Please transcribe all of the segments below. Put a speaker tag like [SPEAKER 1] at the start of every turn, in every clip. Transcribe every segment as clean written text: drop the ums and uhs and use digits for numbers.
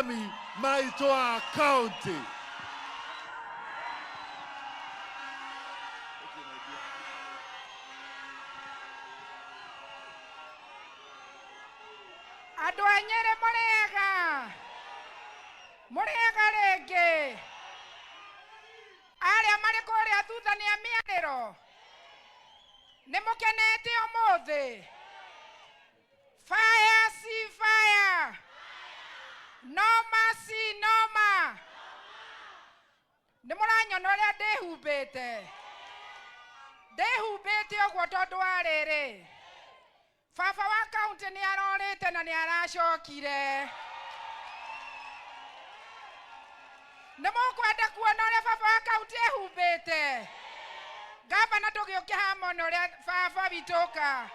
[SPEAKER 1] Maitoa County.
[SPEAKER 2] Adwanyere Murega rege. Aria marikore athutha ni amiariro. Nimukenete omothe. Fire, see fire. No mercy, no ma. Nimuranyona uria ndihubite. Ndihubite ogwo tondu wa riri. Baba wa county ni arorete na ni aracokire. Nimukwenda kuona uria baba wa county ehubite. Gavana tugiukia hamwe uria baba bitoka.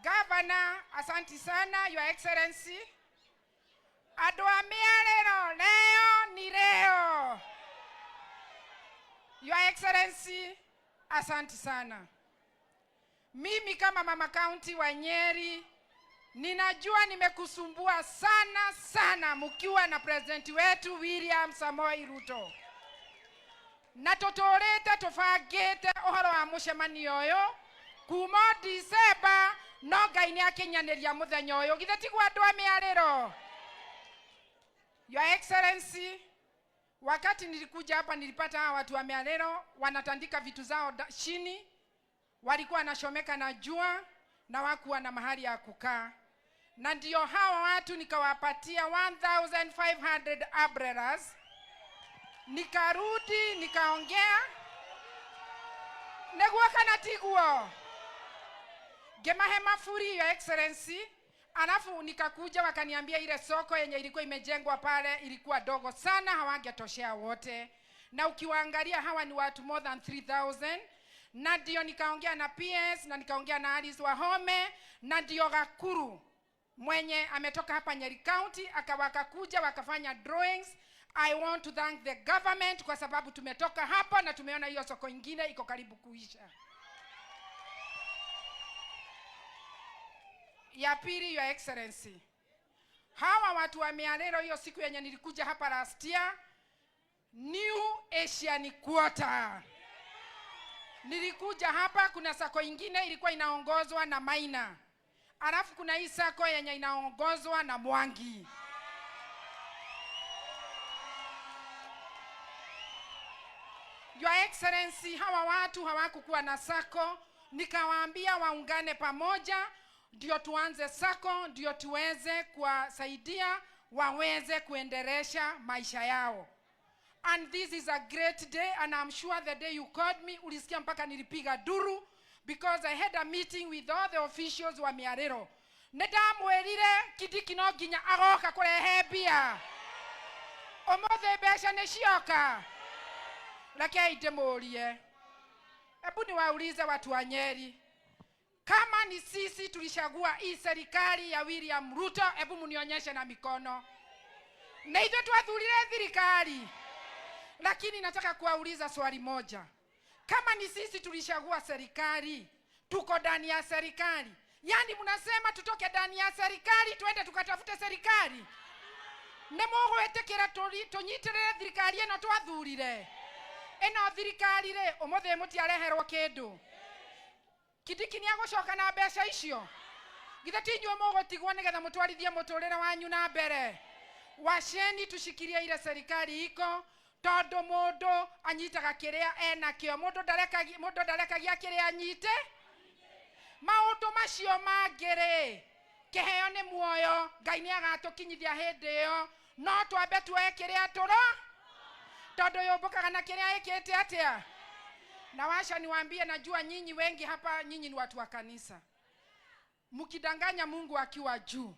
[SPEAKER 2] Governor, asanti sana, Your Excellency. Adwa miarero, leo ni leo. Your Excellency, asanti sana. Mimi kama mama county wa Nyeri, ninajua nimekusumbua sana mkiwa na president wetu William Samoei Ruto. Na totorete tofagete ohoro wa mucemanio oyo kuma December. No Ngai ni akinyaneria muthenya uyu githe tigwa andu a miariro. Your Excellency, wakati nilikuja hapa nilipata hawa watu wa miariro wanatandika vitu zao chini, walikuwa wanashomeka na jua na wakuwa na mahali ya kukaa, na ndio hawa watu nikawapatia 1500 umbrellas. Nikarudi nikaongea negwa kana tiguo gemahe mafuri, Your Excellency. Alafu nikakuja wakaniambia ile soko yenye ilikuwa imejengwa pale ilikuwa dogo sana, hawangetoshea wote, na ukiwaangalia hawa ni watu more than 3000. Na ndio nikaongea na PS na nikaongea na Alice Wahome na ndio Gakuru mwenye ametoka hapa Nyeri County wakakuja wakafanya drawings. I want to thank the government kwa sababu tumetoka hapa na tumeona hiyo soko ingine iko karibu kuisha. Ya pili, Your Excellency, hawa watu wa miarero hiyo siku yenye nilikuja hapa last year, New Asian Quarter. Nilikuja hapa, kuna sako ingine ilikuwa inaongozwa na Maina. Alafu kuna hii sako yenye inaongozwa na Mwangi. Your Excellency, hawa watu hawakukuwa na sako, nikawaambia waungane pamoja ndio tuanze sako, ndio tuweze kuwasaidia waweze kuendelesha maisha yao. And this is a great day, and I'm sure the day you called me ulisikia mpaka nilipiga duru because I had a meeting with all the officials wa miarero. Ndamwerire kidiki no ginya agoka kurehe bia. Omothe besha necioka. Lakini itemurie. Hebu niwaulize watu wa Nyeri. Kama ni sisi tulishagua hii serikali ya William Ruto, hebu munionyeshe na mikono. Na hivyo tuadhurire serikali. Lakini nataka kuwauliza swali moja. Kama ni sisi tulishagua serikali, tuko ndani ya serikali. Yani mnasema tutoke ndani ya serikali tuende tukatafute serikali. Nemogo etekera tonyitere serikali eno twathurire. Eno serikali re omothe mutiareherwo kindu. Kidiki ni agocoka na mbeca icio. Githe tinyuo mugotigwo nigetha mutwarithie muturire wanyu na mbere. Washeni tushikirie ile serikali iko tondu mundu anyitaga kiria enakio. Mundu ndarekagia kiria anyite. Maundu macio mangire kiheo ni muoyo, Ngai ni agatukinyithia hindi iyo, no twambe tuoye kiria turo tondu yumbukaga na kiria ikite atia. Na washa niwaambie, najua nyinyi wengi hapa nyinyi ni watu wa kanisa. Mkidanganya Mungu akiwa juu,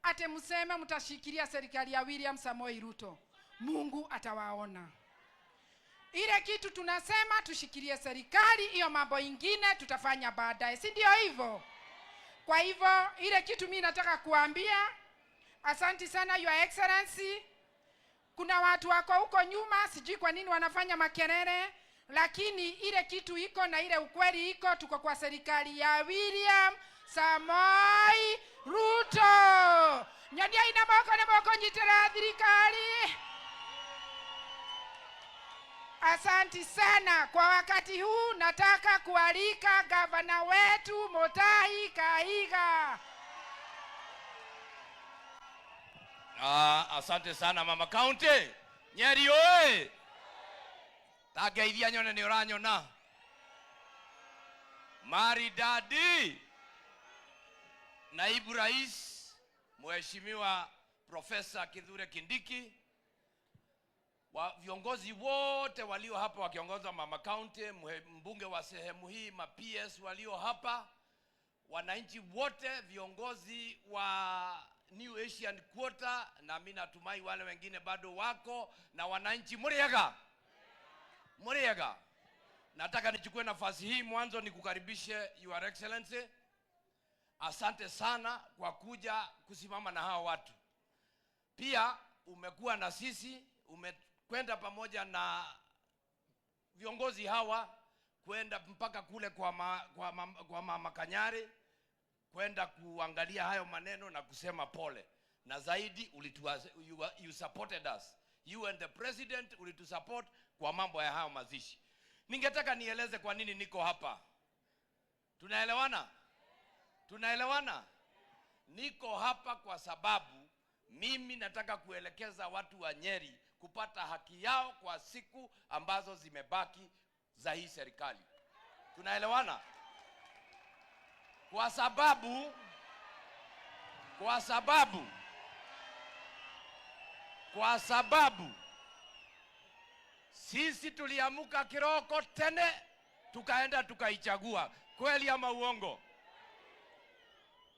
[SPEAKER 2] ate mseme mtashikilia serikali ya William Samoei Ruto, Mungu atawaona. Ile kitu tunasema tushikilie serikali, hiyo mambo ingine tutafanya baadaye, si ndio hivyo? Kwa hivyo ile kitu mimi nataka kuambia, asante sana Your Excellency. Kuna watu wako huko nyuma sijui kwa nini wanafanya makelele, lakini ile kitu iko na ile ukweli iko, tuko kwa serikali ya William Samoei Ruto. Nyonia ina moko nyitira thirikari. Asanti sana. Kwa wakati huu nataka kualika gavana wetu Mutahi Kahiga.
[SPEAKER 1] Asante sana Mama County. Nyeri oe. Tageithia nyone ni uranyona. Maridadi. Naibu Rais Mheshimiwa Profesa Kithure Kindiki, viongozi wote walio hapa wakiongoza Mama County, mbunge wa sehemu hii, ma-PS walio hapa, wananchi wote, viongozi wa New Asian Quarter, na mimi natumai wale wengine bado wako, na wananchi muriega. Nataka nichukue nafasi hii mwanzo nikukaribishe Your Excellency. Asante sana kwa kuja kusimama na hawa watu. Pia umekuwa na sisi, umekwenda pamoja na viongozi hawa kwenda mpaka kule kwa Mama Kanyari, kwenda kuangalia hayo maneno na kusema pole. Na zaidi you supported us. You and the president ulitusupport kwa mambo ya hayo mazishi. Ningetaka nieleze kwa nini niko hapa. Tunaelewana? Niko hapa kwa sababu mimi nataka kuelekeza watu wa Nyeri kupata haki yao kwa siku ambazo zimebaki za hii serikali. Tunaelewana? Kwa sababu sisi tuliamuka kiroko tene tukaenda tukaichagua. Kweli ama uongo?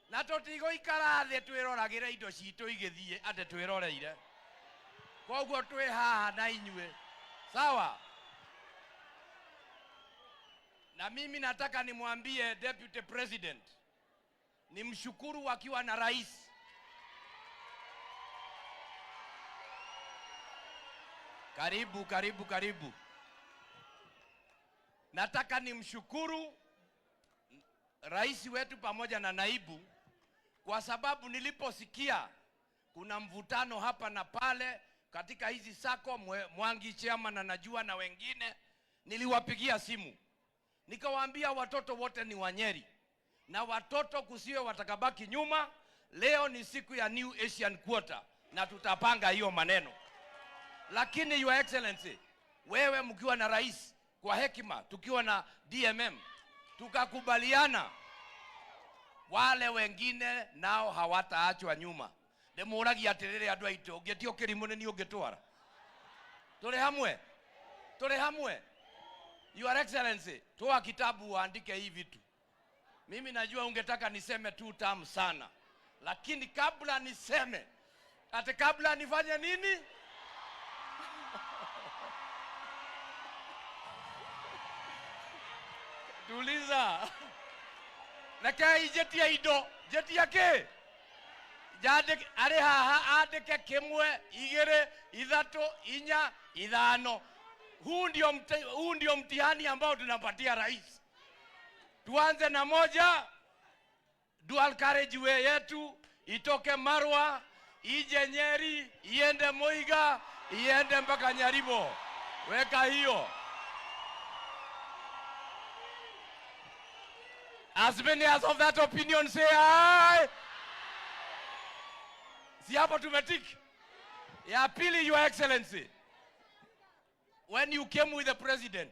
[SPEAKER 1] Na totigo ikarathi twiroragire indo citu igithie ate twiroreire. Koguo twi haha na inywe. Sawa? Na mimi nataka nimwambie Deputy President, nimshukuru wakiwa na rais. Karibu. Nataka nimshukuru rais wetu pamoja na naibu, kwa sababu niliposikia kuna mvutano hapa na pale katika hizi sako, Mwangi chairman anajua na wengine, niliwapigia simu. Nikawaambia watoto wote ni wa Nyeri, na watoto kusiwe watakabaki nyuma. Leo ni siku ya New Asian Quarter na tutapanga hiyo maneno. Lakini Your Excellency, wewe mkiwa na rais, kwa hekima, tukiwa na DMM, tukakubaliana wale wengine nao hawataachwa nyuma. Ndemuragia atirire andu aitu ngetio kirimu ni ungetwara. Tule hamwe. Your Excellency, toa kitabu uandike hii vitu. Mimi najua ungetaka niseme 2 term sana, lakini kabla niseme, kabla nifanye nini? Tuliza. Nakai jetia ido, jetia ke? Jade are haha adeke kemwe, igere, idhato, inya, idhano. Huu ndio mtihani ambao tunapatia rais. Tuanze na moja, dual carriageway yetu itoke Marwa, ije Nyeri, iende Muiga, iende mpaka Nyaribo. Weka hiyo. As many as of that opinion say aye. Si hapo tumetiki. Ya pili, Your Excellency, when you came with the president,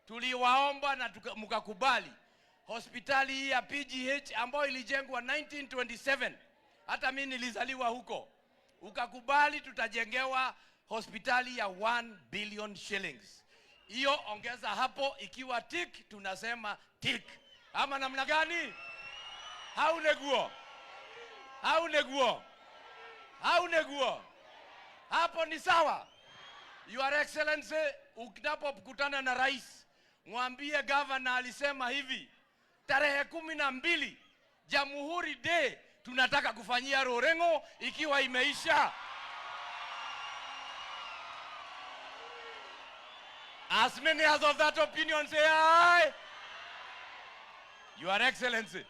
[SPEAKER 1] tuliwaomba na mukakubali hospitali ya PGH ambayo ilijengwa 1927. Hata mimi nilizaliwa huko. Ukakubali tutajengewa hospitali ya 1 billion shillings. Hiyo ongeza hapo, ikiwa tik tunasema tik. Ama namna gani? Hauneguo. Hapo ni sawa. Your Excellency, ukitapokutana na rais, mwambie governor alisema hivi, tarehe 12 Jamhuri Day tunataka kufanyia Rorengo ikiwa imeisha. As many as of that opinion say aye. Your Excellency,